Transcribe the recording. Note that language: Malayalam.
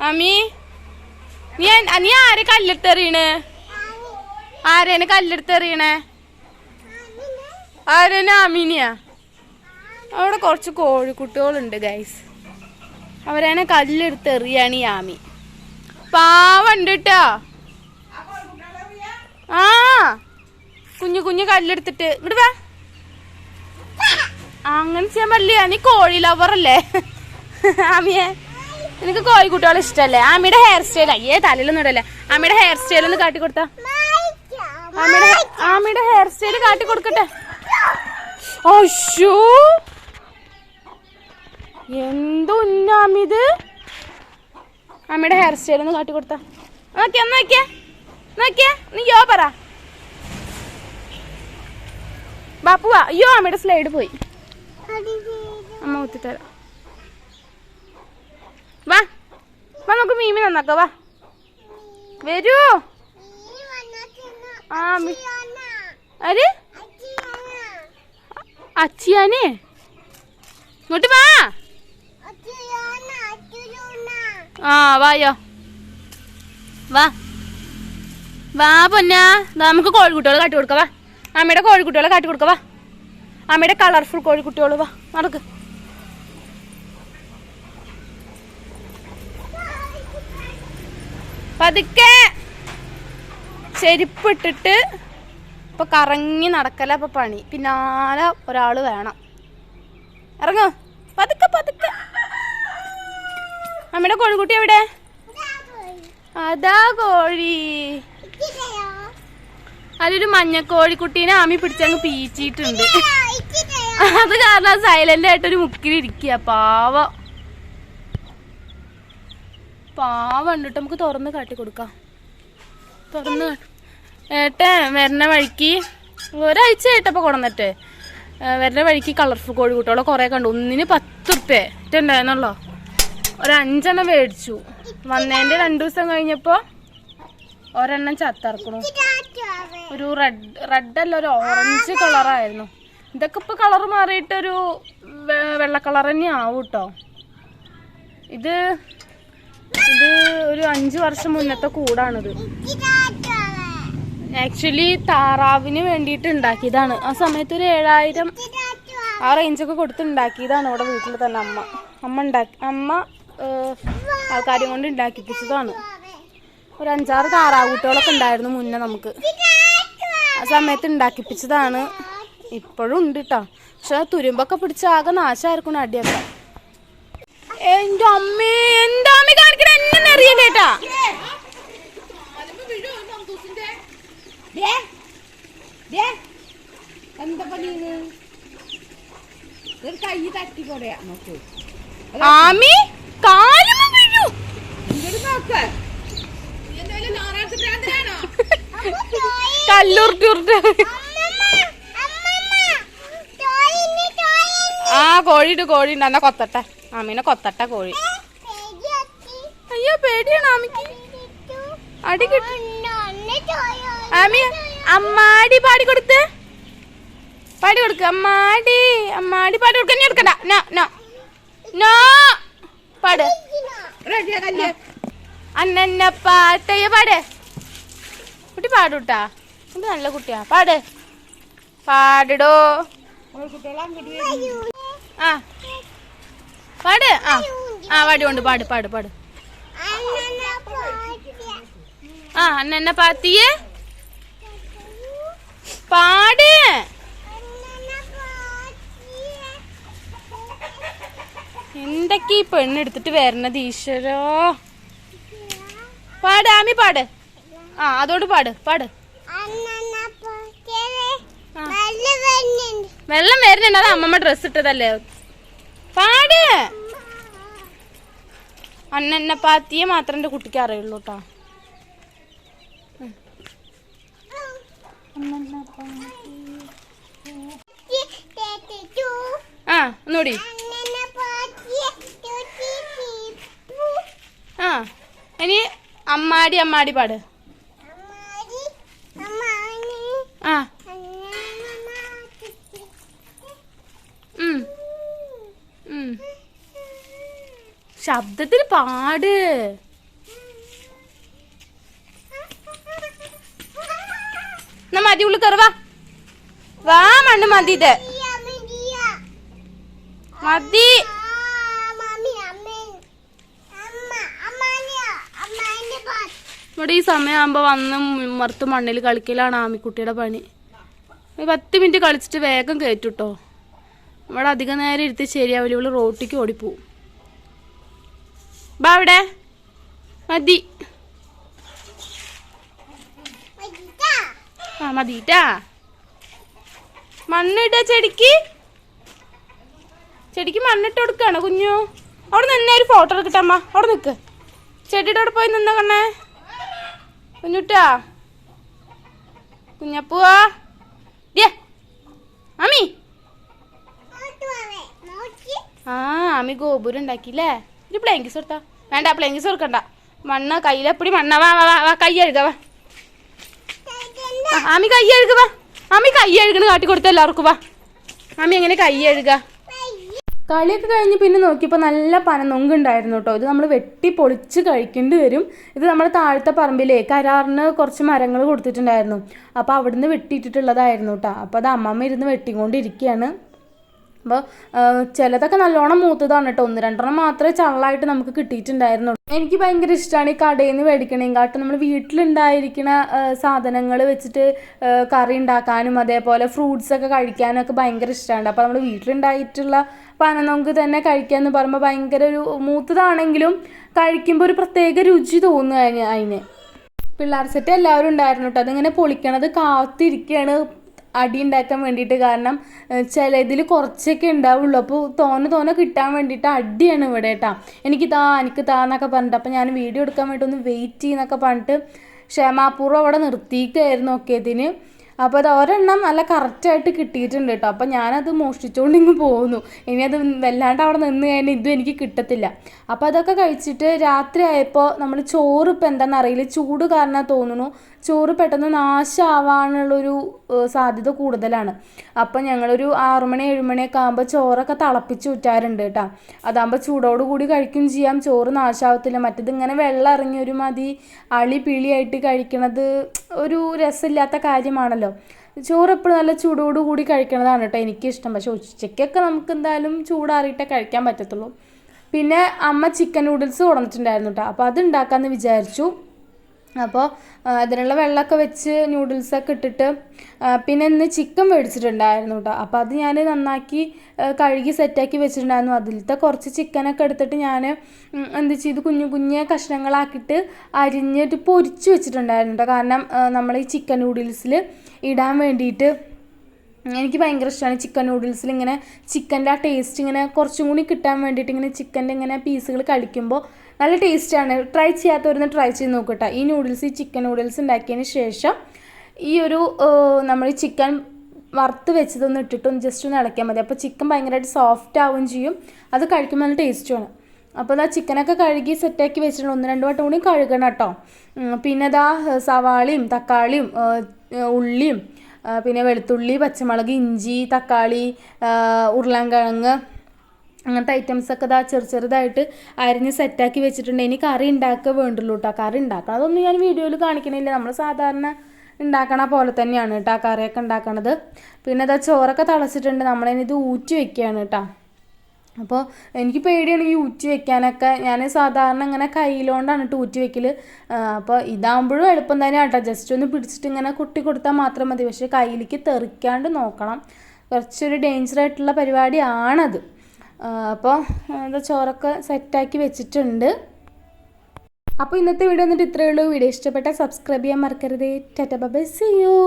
ആമി നീ ആരെ കല്ലെടുത്തെറിയണേ? ആരേനെ കല്ലെടുത്തെറിയണേ? ആരേനെ? ആമീനിയാ. അവിടെ കുറച്ച് കോഴിക്കുട്ടികളുണ്ട് ഗൈസ്. അവരേനെ കല്ലെടുത്തെറിയാണ് ഈ ആമി. പാവണ്ട് കേട്ടോ. ആ കുഞ്ഞു കുഞ്ഞു കല്ലെടുത്തിട്ട് ഇങ്ങോട്ട് വാ. അങ്ങനെ ചെയ്യാൻ പറ്റില്ല. നീ കോഴി ലവറല്ലേ ആമിയെ? നിനക്ക് കോഴിക്കുട്ടികളെ ഇഷ്ടല്ലേ? ആമിയുടെ ഹെയർ സ്റ്റൈൽ അയ്യേ തലയിലൊന്നും ഇടല്ലേ. ആമിയുടെ ഹെയർ സ്റ്റൈൽ ഒന്ന് കാട്ടി കൊടുത്താ. ആമിയുടെ ഹെയർ സ്റ്റൈൽ കാട്ടി കൊടുക്കട്ടെ. ഓശോ എന്തുന്നാമിത്? ആമിയുടെ ഹെയർ സ്റ്റൈൽ ഒന്ന് കാട്ടി കൊടുത്താ. നോക്കിയാ നോക്കിയാ നോക്കിയാ. നീ യോ പറ ബാപ്പുവാ. അയ്യോ അമ്മയുടെ സ്ലൈഡ് പോയി. അമ്മ കുത്തിത്തരാം. വാ വാ നമുക്ക് മീമി നന്നാക്കാം. വാ വരൂ. ആര്? അച്ചിയാനെ? ഇങ്ങോട്ട് വാ. ആ വായോ വാ വാ പൊന്നാ. നമുക്ക് കോഴിക്കുട്ടികളെ കാട്ടി കൊടുക്കാം. വാ അമ്മയുടെ കോഴിക്കുട്ടികളെ കാട്ടി കൊടുക്കാം. വാ അമ്മയുടെ കളർഫുൾ കോഴിക്കുട്ടികൾ. വാ നടക്ക്. പതുക്കെ ചെരുപ്പിട്ടിട്ട് ഇപ്പൊ കറങ്ങി നടക്കല ഇപ്പൊ പണി. പിന്നാലെ ഒരാള് വേണം. ഇറങ്ങോ പതുക്കെ പതുക്കെ. അമ്മയുടെ കോഴിക്കുട്ടി എവിടെ? അതാ കോഴി. അതിലൊരു മഞ്ഞക്കോഴിക്കുട്ടീനെ ആമി പിടിച്ചങ്ങ് പീച്ചിട്ടുണ്ട്. അത് കാരണം സൈലന്റ് ആയിട്ടൊരു മുക്കിലിരിക്കുക. പാവം പാവം ഉണ്ടിട്ട് നമുക്ക് തുറന്ന് കാട്ടി കൊടുക്കാം. തുറന്ന് ഏട്ടൻ വരുന്ന വഴിക്ക് ഒരാഴ്ച ആയിട്ടപ്പോൾ കൊണ്ടുവന്നിട്ട് വരുന്ന വഴിക്ക് കളർഫുൾ കോഴിക്കുട്ടികളെ കുറേ കണ്ടു. ഒന്നിന് 10 ഉറുപ്പ്യ ഉണ്ടായിരുന്നല്ലോ. ഒരു 5 എണ്ണം മേടിച്ചു. വന്നതിൻ്റെ 2 ദിവസം കഴിഞ്ഞപ്പോൾ ഒരെണ്ണം ചത്തറക്കണു. ഒരു റെഡ് അല്ല ഒരു ഓറഞ്ച് കളറായിരുന്നു. ഇതൊക്കെ ഇപ്പോൾ കളർ മാറിയിട്ടൊരു വെള്ള കളർ തന്നെ ആവും കേട്ടോ. ഇത് ഒരു 5 വർഷം മുന്നത്തെ കൂടാണിത്. ആക്ച്വലി താറാവിന് വേണ്ടിയിട്ട് ഉണ്ടാക്കിയതാണ്. ആ സമയത്ത് ഒരു 7000 ആ റേഞ്ചൊക്കെ കൊടുത്ത് ഉണ്ടാക്കിയതാണ്. ഇവിടെ വീട്ടിൽ തന്നെ അമ്മ ആൾക്കാരെയും കൊണ്ട് ഉണ്ടാക്കിപ്പിച്ചതാണ്. ഒരു 5-6 താറാവുകുട്ടികളൊക്കെ ഉണ്ടായിരുന്നു മുന്നേ നമുക്ക്. ആ സമയത്ത് ഉണ്ടാക്കിപ്പിച്ചതാണ്. ഇപ്പോഴും ഉണ്ട് കേട്ടോ. പക്ഷെ തുരുമ്പൊക്കെ പിടിച്ച് ആകെ നാശമായിരിക്കണം അടിയൊക്കെ. എന്റെ അമ്മേ എന്താ അമ്മ കാണിക്കണ? എന്നെ അറിയണ്ടേട്ടാ. ആമി കാലുമ്മ വീഴു. കല്ലുർട്ടി ആ കോഴിയുണ്ട്. എന്നാ കൊത്തട്ടെ ആമീനെ കൊത്തട്ടെ കോഴി. അയ്യോ പേടിയാണ് ആമിക്ക്. അടി കിട്ടും. ആമി അമ്മാടി പാടി കൊടുത്ത് പാടി കൊടുക്ക. അമ്മാടി പാടി കൊടുക്ക. നീ എടുക്കണ്ട. നോ നോ നോ പാട്. അന്നെ പാട്ടയ്യ പാട്. കുട്ടി പാടൂട്ടാ. ഇത് നല്ല കുട്ടിയാ. പാട് പാടടോ. ആ പാട്. ആ വടികൊണ്ട് പാട് പാട് പാട്. ആ അന്നെ പാത്തിയേ പാട്. എന്തൊക്കെ ഈ പെണ്ണെടുത്തിട്ട് വരണത് ഈശ്വരോ. പാട് ആമി പാട്. ആ അതോട് പാട് പാട്. വെള്ളം വരുന്നുണ്ട്. അത് അമ്മമ്മ ഡ്രസ് ഇട്ടതല്ലേ. പാട്. അന്നെ പാത്തിയെ മാത്രം എന്റെ കുട്ടിക്ക് അറിയുള്ളൂ കേട്ടോ. ആ ഒന്നുകൂടി. ആ ഇനി അമ്മാടി പാട്. ആ ശബ്ദത്തിൽ പാട്. എന്നാ മതി ഉള്ളു കയറുവാ വാ മണ്ണ് മതി ഇത് മതി. ഇവിടെ ഈ സമയമാകുമ്പോ വന്ന് മറുത്ത് മണ്ണിൽ കളിക്കലാണ് ആമിക്കുട്ടിയുടെ പണി. 10 മിനിറ്റ് കളിച്ചിട്ട് വേഗം കയറ്റുട്ടോ. ഇവിടെ അധികം നേരം ഇരുത്തി ശരിയാവില്ല, ഇവള് റോട്ടിക്ക് ഓടിപ്പോവും. ബാ അവിടെ മതി. ആ മതിട്ടാ. മണ്ണിട്ട ചെടിക്ക് മണ്ണിട്ട് കൊടുക്കാണോ കുഞ്ഞു? അവിടെ നിന്നെ ഒരു ഫോട്ടോ എടുക്കട്ടമ്മ. അവിടെ നിക്ക്, ചെടിയുടെ അവിടെ പോയി നിന്ന കണ്ണേ കുഞ്ഞുട്ടാ. കുഞ്ഞപ്പൂവാ അമ്മി. ആ അമ്മി ഗോപുരം ഉണ്ടാക്കിയില്ലേ? ഒരു പ്ലേങ്കിസ് കൊടുത്താ വേണ്ട, പ്ലേങ്കിസ് കൊടുക്കണ്ട. മണ്ണ് കയ്യിലെപ്പടി മണ്ണ. വാ വാ വാ കൈ കഴുക വാ. ആമി കൈ കഴുക വാ. ആമി കൈ കഴുകണ കാട്ടി കൊടുത്ത എല്ലാവർക്കും വാ. ആമി എങ്ങനെ കൈ കഴുക? കളിയൊക്കെ കഴിഞ്ഞ് പിന്നെ നോക്കിയപ്പോൾ നല്ല പനനൊങ്കുണ്ടായിരുന്നു കേട്ടോ. ഇത് നമ്മൾ വെട്ടി പൊളിച്ച് കഴിക്കേണ്ടി വരും. ഇത് നമ്മുടെ താഴത്തെ പറമ്പിലേ കരാറിന് കുറച്ച് മരങ്ങൾ കൊടുത്തിട്ടുണ്ടായിരുന്നു. അപ്പോൾ അവിടുന്ന് വെട്ടിയിട്ടിട്ടുള്ളതായിരുന്നു കേട്ടോ. അപ്പോൾ അത് അമ്മമ്മ ഇരുന്ന് വെട്ടിക്കൊണ്ടിരിക്കുകയാണ്. അപ്പോൾ ചിലതൊക്കെ നല്ലോണം മൂത്തതാണ് കേട്ടോ. 1-2 മാത്രമേ ചള്ളായിട്ട് നമുക്ക് കിട്ടിയിട്ടുണ്ടായിരുന്നുള്ളൂ. എനിക്ക് ഭയങ്കര ഇഷ്ടമാണ് ഈ കടയിൽ നിന്ന് മേടിക്കണേക്കാട്ടും നമ്മൾ വീട്ടിലുണ്ടായിരിക്കുന്ന സാധനങ്ങൾ വെച്ചിട്ട് കറി ഉണ്ടാക്കാനും അതേപോലെ ഫ്രൂട്ട്സൊക്കെ കഴിക്കാനും ഒക്കെ ഭയങ്കര ഇഷ്ടമാണ്. അപ്പോൾ നമ്മൾ വീട്ടിലുണ്ടായിട്ടുള്ള പനനൊങ്ക് തന്നെ കഴിക്കാമെന്ന് പറയുമ്പോൾ ഭയങ്കര ഒരു മൂത്തതാണെങ്കിലും കഴിക്കുമ്പോൾ ഒരു പ്രത്യേക രുചി തോന്നുന്നു അതിന്. പിള്ളേർ സെറ്റ് എല്ലാവരും ഉണ്ടായിരുന്നു കേട്ടോ. അതിങ്ങനെ പൊളിക്കണത് കാത്തിരിക്കുകയാണ് അടി ഉണ്ടാക്കാൻ വേണ്ടിയിട്ട്. കാരണം ചിലതിൽ കുറച്ചൊക്കെ ഉണ്ടാവുള്ളൂ. അപ്പോൾ തോനെ കിട്ടാൻ വേണ്ടിയിട്ട് അടിയാണ് ഇവിടെ കേട്ടോ. എനിക്ക് താ എന്നൊക്കെ പറഞ്ഞിട്ട്. അപ്പോൾ ഞാൻ വീഡിയോ എടുക്കാൻ വേണ്ടി ഒന്ന് വെയിറ്റ് ചെയ്യുന്നൊക്കെ പറഞ്ഞിട്ട് ക്ഷമാപൂർവ്വം അവിടെ നിർത്തിയിരിക്കുകയായിരുന്നു നോക്കിയതിന്. അപ്പോൾ അത് ഒരെണ്ണം നല്ല കറക്റ്റായിട്ട് കിട്ടിയിട്ടുണ്ട് കേട്ടോ. അപ്പോൾ ഞാനത് മോഷ്ടിച്ചുകൊണ്ട് ഇങ്ങ് പോകുന്നു. ഇനി അത് വല്ലാണ്ട് അവിടെ നിന്ന് കഴിഞ്ഞാൽ ഇതും എനിക്ക് കിട്ടത്തില്ല. അപ്പോൾ അതൊക്കെ കഴിച്ചിട്ട് രാത്രി ആയപ്പോൾ നമ്മൾ ചോറ് ഇപ്പം എന്താണെന്ന് അറിയില്ല, ചൂട് കാരണം തോന്നുന്നു ചോറ് പെട്ടെന്ന് നാശമാവാനുള്ളൊരു സാധ്യത കൂടുതലാണ്. അപ്പം ഞങ്ങളൊരു 6 മണി 7 മണിയൊക്കെ ആകുമ്പോൾ ചോറൊക്കെ തിളപ്പിച്ച് ഊറ്റാറുണ്ട് കേട്ടോ. അതാകുമ്പോൾ ചൂടോടുകൂടി കഴിക്കുകയും ചെയ്യാം, ചോറ് നാശാവത്തില്ല. മറ്റേത് ഇങ്ങനെ വെള്ളം ഇറങ്ങി ഒരു മതി അളി പിളിയായിട്ട് കഴിക്കണത് ഒരു രസമില്ലാത്ത കാര്യമാണല്ലോ. ചോറ് എപ്പോഴും നല്ല ചൂടോടുകൂടി കഴിക്കണതാണ് കേട്ടോ എനിക്കിഷ്ടം. പക്ഷേ ഉച്ചയ്ക്കൊക്കെ നമുക്ക് എന്തായാലും ചൂടാറിയിട്ടേ കഴിക്കാൻ പറ്റത്തുള്ളൂ. പിന്നെ അമ്മ ചിക്കൻ നൂഡിൽസ് കൊണ്ടുവന്നിട്ടുണ്ടായിരുന്നു കേട്ടോ. അപ്പോൾ അത് ഉണ്ടാക്കാമെന്ന് വിചാരിച്ചു. അപ്പോൾ അതിനുള്ള വെള്ളമൊക്കെ വെച്ച് നൂഡിൽസൊക്കെ ഇട്ടിട്ട് പിന്നെ ഇന്ന് ചിക്കൻ മേടിച്ചിട്ടുണ്ടായിരുന്നു കേട്ടോ. അപ്പോൾ അത് ഞാൻ നന്നാക്കി കഴുകി സെറ്റാക്കി വെച്ചിട്ടുണ്ടായിരുന്നു. അതിലത്തെ കുറച്ച് ചിക്കനൊക്കെ എടുത്തിട്ട് ഞാൻ എന്ത് ചെയ്തു കുഞ്ഞു കഷ്ണങ്ങളാക്കിയിട്ട് അരിഞ്ഞിട്ട് പൊരിച്ച് വെച്ചിട്ടുണ്ടായിരുന്നു കേട്ടോ. കാരണം നമ്മൾ ഈ ചിക്കൻ നൂഡിൽസിൽ ഇടാൻ വേണ്ടിയിട്ട് എനിക്ക് ഭയങ്കര ഇഷ്ടമാണ് ചിക്കൻ നൂഡിൽസിൽ ഇങ്ങനെ ചിക്കൻ്റെ ആ ടേസ്റ്റ് ഇങ്ങനെ കുറച്ചും കൂടി കിട്ടാൻ വേണ്ടിയിട്ട് ഇങ്ങനെ ചിക്കൻ്റെ ഇങ്ങനെ പീസുകൾ കടിക്കുമ്പോൾ നല്ല ടേസ്റ്റാണ്. ട്രൈ ചെയ്യാത്തവരൊന്ന് ട്രൈ ചെയ്ത് നോക്കട്ടെ. ഈ ചിക്കൻ നൂഡിൽസ് ഉണ്ടാക്കിയതിന് ശേഷം ഈ ഒരു നമ്മൾ ചിക്കൻ വറുത്ത് വെച്ചതൊന്ന് ഇട്ടിട്ടൊന്ന് ജസ്റ്റ് ഒന്ന് ഇളക്കിയാൽ മതി. അപ്പോൾ ചിക്കൻ ഭയങ്കരമായിട്ട് സോഫ്റ്റ് ആവുകയും ചെയ്യും, അത് കഴിക്കുമ്പോൾ നല്ല ടേസ്റ്റുമാണ്. അപ്പോൾ അതാ ചിക്കനൊക്കെ കഴുകി സെറ്റാക്കി വെച്ചിട്ടുണ്ട്. 1-2 വട്ടം കൂടി കഴുകണം കേട്ടോ. പിന്നെ അതാ സവാളയും തക്കാളിയും ഉള്ളിയും പിന്നെ വെളുത്തുള്ളി പച്ചമുളക് ഇഞ്ചി തക്കാളി ഉരുളൻകിഴങ്ങ് അങ്ങനത്തെ ഐറ്റംസൊക്കെ ഇതാ ചെറുതായിട്ട് അരിഞ്ഞ് സെറ്റാക്കി വെച്ചിട്ടുണ്ട്. ഇനി കറി ഉണ്ടാക്കുക വേണ്ടുള്ളൂ കേട്ടോ. കറി ഉണ്ടാക്കണം അതൊന്നും ഞാൻ വീഡിയോയിൽ കാണിക്കണില്ല, നമ്മൾ സാധാരണ ഉണ്ടാക്കണ പോലെ തന്നെയാണ് കേട്ടോ കറിയൊക്കെ ഉണ്ടാക്കണത്. പിന്നെ അതാ ചോറൊക്കെ തിളച്ചിട്ടുണ്ട്, നമ്മളിത് ഊറ്റി വെക്കുകയാണ് കേട്ടോ. അപ്പോൾ എനിക്ക് പേടിയാണ് ഈ ഊറ്റി വെക്കാനൊക്കെ. ഞാൻ സാധാരണ ഇങ്ങനെ കയ്യിലോണ്ടാണ് കേട്ടോ ഊറ്റി വെക്കൽ. അപ്പോൾ ഇതാകുമ്പോഴും എളുപ്പം തന്നെയാണ് കേട്ടോ. ജസ്റ്റ് ഒന്ന് പിടിച്ചിട്ട് ഇങ്ങനെ കുട്ടി കൊടുത്താൽ മാത്രം മതി. പക്ഷേ കയ്യിലേക്ക് തെറിക്കാണ്ട് നോക്കണം, കുറച്ചൊരു ഡേഞ്ചറായിട്ടുള്ള പരിപാടിയാണത്. അപ്പോൾ എന്താ ചോറൊക്കെ സെറ്റാക്കി വെച്ചിട്ടുണ്ട്. അപ്പോൾ ഇന്നത്തെ വീഡിയോ വന്നിട്ട് ഇത്രയേ ഉള്ളൂ. വീഡിയോ ഇഷ്ടപ്പെട്ടാൽ സബ്സ്ക്രൈബ് ചെയ്യാൻ മറക്കരുത്. Tata bye bye, see U.